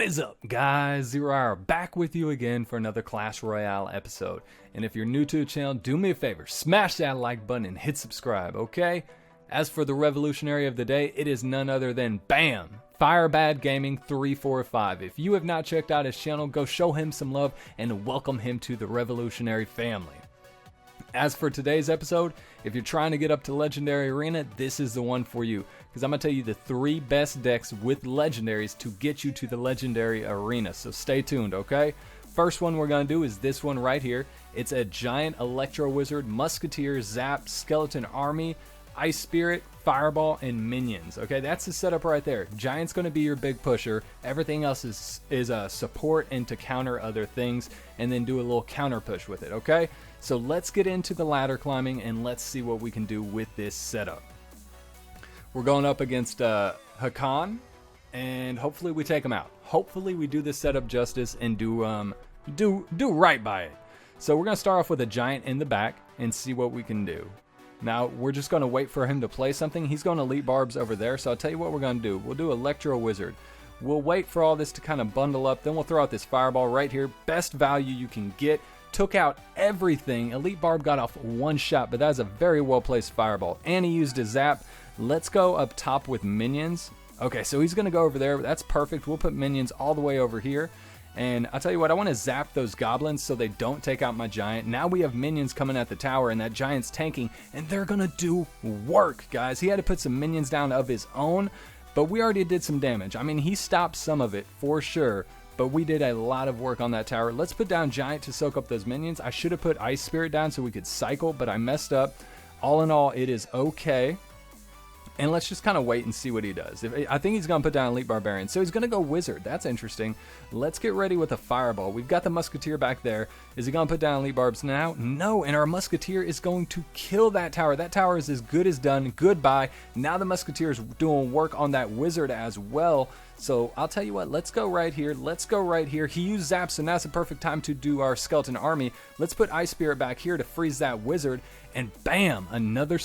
What is up, guys? Zero Hour back with you again for another Clash Royale episode. And if you're new to the channel, do me a favor, smash that like button and hit subscribe, okay? As for the revolutionary of the day, it is none other than BAM! Firebad Gaming 345. If you have not checked out his channel, go show him some love and welcome him to the revolutionary family. As for today's episode, if you're trying to get up to Legendary Arena, this is the one for you. Because I'm going to tell you the 3 best decks with Legendaries to get you to the Legendary Arena. So stay tuned, okay? First one we're going to do is this one right here. It's a Giant Electro Wizard, Musketeers, Zap, Skeleton Army, Ice Spirit, Fireball, and Minions. Okay, that's the setup right there. Giant's going to be your big pusher. Everything else is a support and to counter other things, and then do a little counter push with it, okay? So let's get into the ladder climbing, and let's see what we can do with this setup. We're going up against Hakan, and hopefully we take him out. Hopefully we do this setup justice and do right by it. So we're going to start off with a Giant in the back and see what we can do. Now, we're just going to wait for him to play something. He's going to Elite Barbs over there, so I'll tell you what we're going to do. We'll do Electro Wizard. We'll wait for all this to kind of bundle up, then we'll throw out this Fireball right here. Best value you can get. Took out everything. Elite Barb got off one shot, but that is a very well-placed Fireball. And he used a Zap. Let's go up top with Minions. Okay, so he's going to go over there. That's perfect. We'll put Minions all the way over here. And I'll tell you what, I want to zap those goblins so they don't take out my Giant. Now we have Minions coming at the tower, and that Giant's tanking, and they're going to do work, guys. He had to put some Minions down of his own, but we already did some damage. I mean, he stopped some of it for sure, but we did a lot of work on that tower. Let's put down Giant to soak up those Minions. I should have put Ice Spirit down so we could cycle, but I messed up. All in all, it is okay. And let's just kind of wait and see what he does. I think he's going to put down Elite Barbarian. So he's going to go Wizard. That's interesting. Let's get ready with a Fireball. We've got the Musketeer back there. Is he going to put down Elite Barbs now? No, and our Musketeer is going to kill that tower. That tower is as good as done. Goodbye. Now the Musketeer is doing work on that Wizard as well. So I'll tell you what, let's go right here. Let's go right here. He used Zap, so now's the perfect time to do our Skeleton Army. Let's put Ice Spirit back here to freeze that Wizard. And bam, another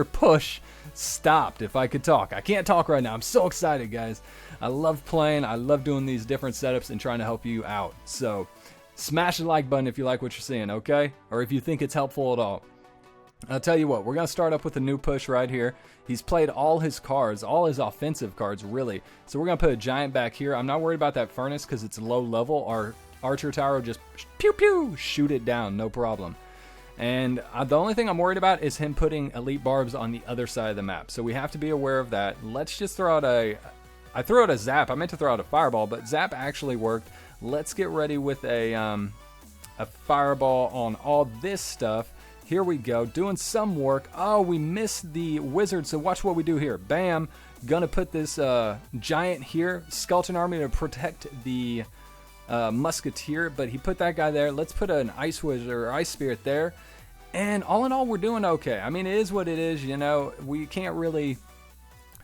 push stopped. If I could talk. I can't talk right now. I'm so excited, guys. I love playing. I love doing these different setups and trying to help you out. So smash the like button if you like what you're seeing, okay? Or if you think it's helpful at all. I'll tell you what, we're going to start up with a new push right here. He's played all his cards, all his offensive cards, really. So we're going to put a Giant back here. I'm not worried about that Furnace because it's low level. Our Archer Tower will just pew pew, shoot it down, no problem. And the only thing I'm worried about is him putting Elite Barbs on the other side of the map. So we have to be aware of that. Let's just throw out I threw out a Zap. I meant to throw out a Fireball, but Zap actually worked. Let's get ready with a Fireball on all this stuff. Here we go, doing some work. Oh, we missed the Wizard, so watch what we do here. Bam, gonna put this Giant here, Skeleton Army to protect the Musketeer, but he put that guy there. Let's put an Ice Wizard or Ice Spirit there. And all in all, we're doing okay. I mean, it is what it is, you know. We can't really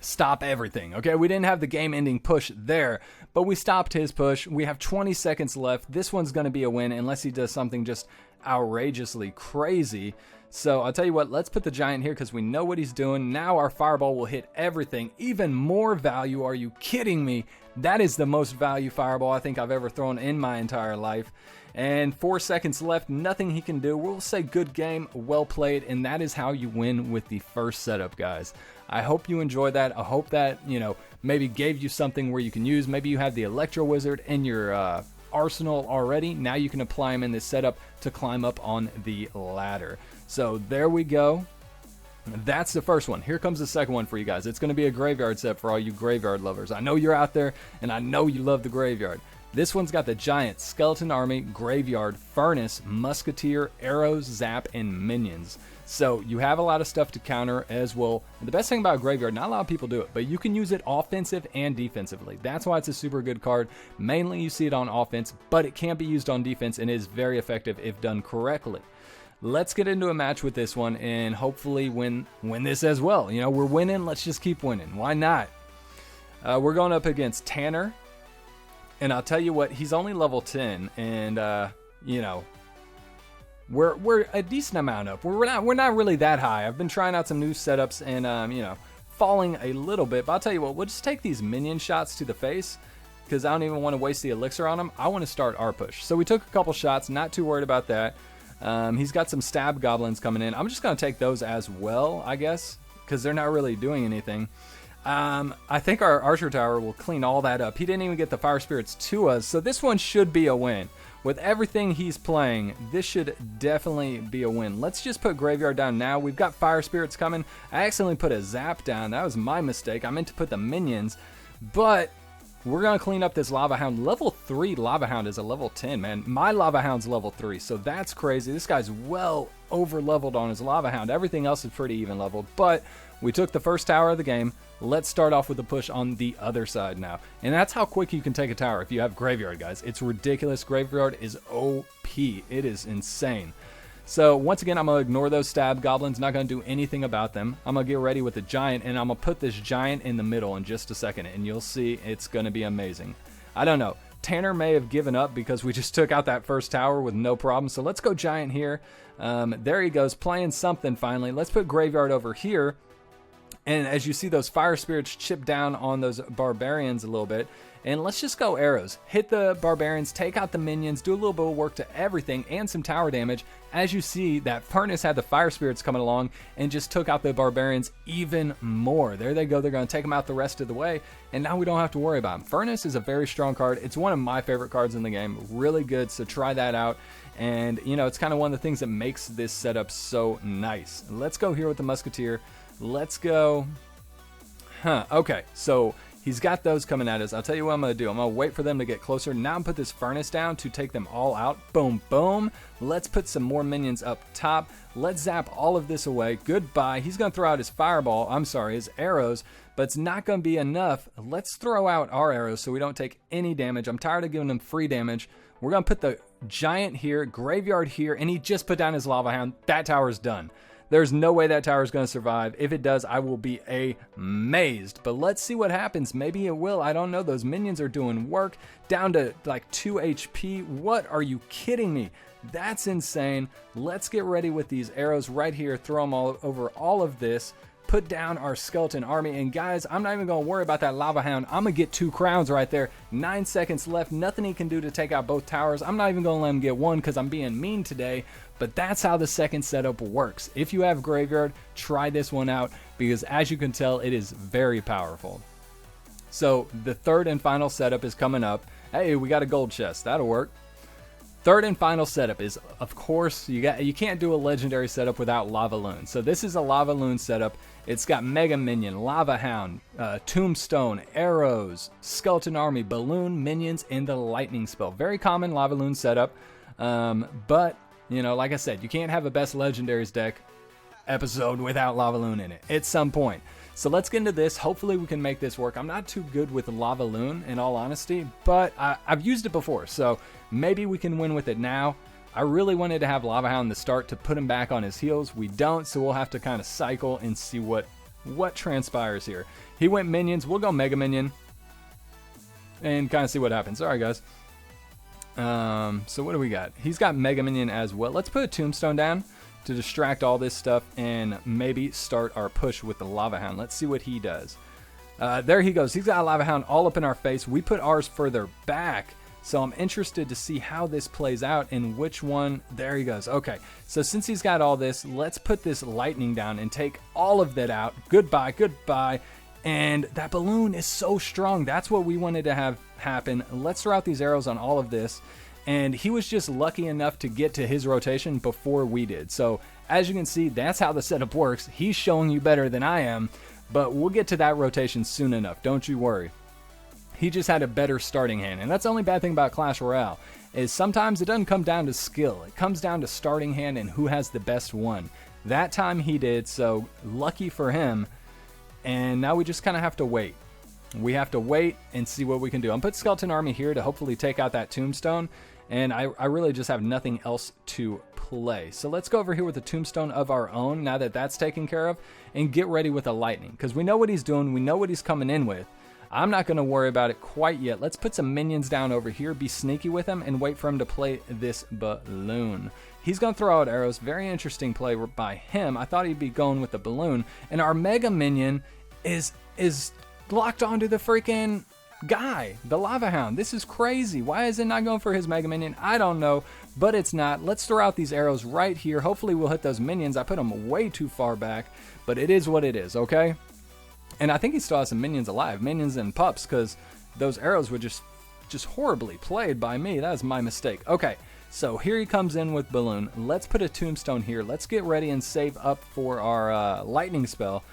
stop everything, okay? We didn't have the game-ending push there, but we stopped his push. We have 20 seconds left. This one's going to be a win unless he does something just outrageously crazy. So I'll tell you what, let's put the Giant here because we know what he's doing. Now our Fireball will hit everything. Even more value. Are you kidding me? That is the most value Fireball I think I've ever thrown in my entire life. And 4 seconds left, nothing he can do. We'll say good game, well played, and that is how you win with the first setup, guys. I hope you enjoyed that. I hope that, you know, maybe gave you something where you can use. Maybe you have the Electro Wizard in your arsenal already. Now you can apply him in this setup to climb up on the ladder. So there we go. That's the first one. Here comes the second one for you guys. It's going to be a graveyard set for all you graveyard lovers. I know you're out there, and I know you love the graveyard. This one's got the Giant, Skeleton Army, Graveyard, Furnace, Musketeer, Arrows, Zap, and Minions. So you have a lot of stuff to counter as well. And the best thing about Graveyard, not a lot of people do it, but you can use it offensive and defensively. That's why it's a super good card. Mainly you see it on offense, but it can be used on defense and is very effective if done correctly. Let's get into a match with this one and hopefully win this as well. You know, we're winning. Let's just keep winning. Why not? We're going up against Tanner. And I'll tell you what, he's only level 10, and you know, we're a decent amount up. We're not really that high. I've been trying out some new setups and you know, falling a little bit. But I'll tell you what, we'll just take these minion shots to the face, because I don't even want to waste the elixir on him. I want to start our push. So we took a couple shots, not too worried about that. He's got some stab goblins coming in. I'm just going to take those as well, I guess, because they're not really doing anything. I think our archer tower will clean all that up. He didn't even get the fire spirits to us, so this one should be a win. With everything he's playing, this should definitely be a win. Let's just put graveyard down now. We've got fire spirits coming. I accidentally put a zap down. That was my mistake. I meant to put the minions, but we're going to clean up this Lava Hound. Level 3 Lava Hound is a level 10, man. My Lava Hound's level 3, so that's crazy. This guy's well over leveled on his Lava Hound. Everything else is pretty even leveled, but we took the first tower of the game. Let's start off with a push on the other side now. And that's how quick you can take a tower if you have graveyard, guys. It's ridiculous. Graveyard is OP. It is insane. So once again, I'm going to ignore those stab goblins. Not going to do anything about them. I'm going to get ready with the giant, and I'm going to put this giant in the middle in just a second, and you'll see it's going to be amazing. I don't know. Tanner may have given up because we just took out that first tower with no problem. So let's go giant here. There he goes, playing something finally. Let's put graveyard over here. And as you see, those fire spirits chip down on those barbarians a little bit. And let's just go arrows. Hit the barbarians, take out the minions, do a little bit of work to everything and some tower damage. As you see, that furnace had the fire spirits coming along and just took out the barbarians even more. There they go. They're going to take them out the rest of the way. And now we don't have to worry about them. Furnace is a very strong card. It's one of my favorite cards in the game. Really good. So try that out. And, you know, it's kind of one of the things that makes this setup so nice. Let's go here with the Musketeer. Let's go. Okay, so he's got those coming at us. I'll tell you what I'm going to do. I'm going to wait for them to get closer. Now I'm going to put this furnace down to take them all out. Boom, boom. Let's put some more minions up top. Let's zap all of this away. Goodbye. He's going to throw out his fireball. I'm sorry, his arrows. But it's not going to be enough. Let's throw out our arrows so we don't take any damage. I'm tired of giving him free damage. We're going to put the giant here, graveyard here, and he just put down his Lava Hound. That tower's done. There's no way that tower is going to survive. If it does, I will be amazed. But let's see what happens. Maybe it will. I don't know. Those minions are doing work. Down to like 2 HP. What? Are you kidding me? That's insane. Let's get ready with these arrows right here. Throw them all over all of this. Put down our skeleton army. And guys, I'm not even going to worry about that Lava Hound. I'm going to get 2 crowns right there. 9 seconds left. Nothing he can do to take out both towers. I'm not even going to let him get one because I'm being mean today. But that's how the second setup works. If you have graveyard, try this one out because as you can tell, it is very powerful. So the third and final setup is coming up. Hey, we got a gold chest. That'll work. Third and final setup is, of course, you can't do a legendary setup without Lavaloon. So this is a Lavaloon setup. It's got Mega Minion, Lava Hound, Tombstone, Arrows, Skeleton Army, Balloon, Minions, and the Lightning Spell. Very common Lavaloon setup. But, you know, like I said, you can't have a Best Legendaries deck episode without Lavaloon in it at some point. So let's get into this. Hopefully we can make this work. I'm not too good with Lavaloon, in all honesty, but I've used it before, so maybe we can win with it now. I really wanted to have Lava Hound in the start to put him back on his heels. We don't, so we'll have to kind of cycle and see what transpires here. He went minions. We'll go Mega Minion and kind of see what happens. All right, guys. So what do we got? He's got Mega Minion as well. Let's put a Tombstone down to distract all this stuff and maybe start our push with the Lava Hound. Let's see what he does. There he goes. He's got a Lava Hound all up in our face. We put ours further back, so I'm interested to see how this plays out and which one. There he goes. Okay, so since he's got all this, let's put this lightning down and take all of that out. Goodbye, goodbye. And that balloon is so strong. That's what we wanted to have happen. Let's throw out these arrows on all of this. And he was just lucky enough to get to his rotation before we did. So as you can see, that's how the setup works. He's showing you better than I am, but we'll get to that rotation soon enough. Don't you worry. He just had a better starting hand. And that's the only bad thing about Clash Royale, is sometimes it doesn't come down to skill. It comes down to starting hand and who has the best one. That time he did, so lucky for him. And now we just kind of have to wait. We have to wait and see what we can do. I'm put Skeleton Army here to hopefully take out that Tombstone. And I really just have nothing else to play. So let's go over here with a Tombstone of our own now that that's taken care of and get ready with a Lightning. Because we know what he's doing. We know what he's coming in with. I'm not going to worry about it quite yet. Let's put some minions down over here, be sneaky with him, and wait for him to play this balloon. He's going to throw out arrows. Very interesting play by him. I thought he'd be going with the balloon. And our Mega Minion is locked onto the freaking guy, the Lava Hound. This is crazy. Why is it not going for his Mega Minion? I don't know, but it's not. Let's throw out these arrows right here. Hopefully we'll hit those minions. I put them way too far back, but it is what it is, okay? And I think he still has some minions alive, minions and pups, because those arrows were just horribly played by me. That was my mistake. Okay, so here he comes in with Balloon. Let's put a tombstone here. Let's get ready and save up for our lightning spell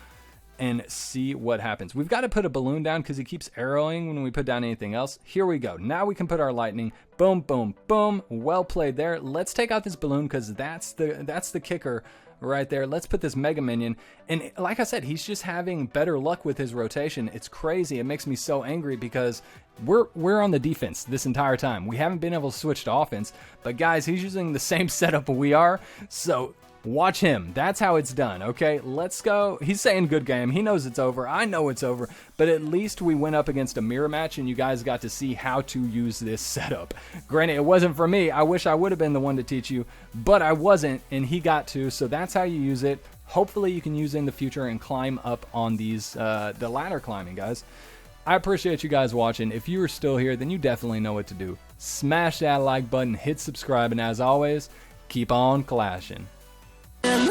and see what happens. We've got to put a balloon down because he keeps arrowing when we put down anything else. Here we go. Now we can put our lightning. Boom, boom, boom. Well played there. Let's take out this balloon because that's the kicker right there. Let's put this Mega Minion. And like I said, he's just having better luck with his rotation. It's crazy. It makes me so angry because we're on the defense this entire time. We haven't been able to switch to offense. But guys, he's using the same setup we are. So watch him. That's how it's done, okay? Let's go. He's saying good game. He knows it's over. I know it's over. But at least we went up against a mirror match, and you guys got to see how to use this setup. Granted, it wasn't for me. I wish I would have been the one to teach you, but I wasn't, and he got to. So that's how you use it. Hopefully you can use it in the future and climb up on these, the ladder climbing, guys. I appreciate you guys watching. If you are still here, then you definitely know what to do. Smash that like button, hit subscribe, and as always, keep on clashing. And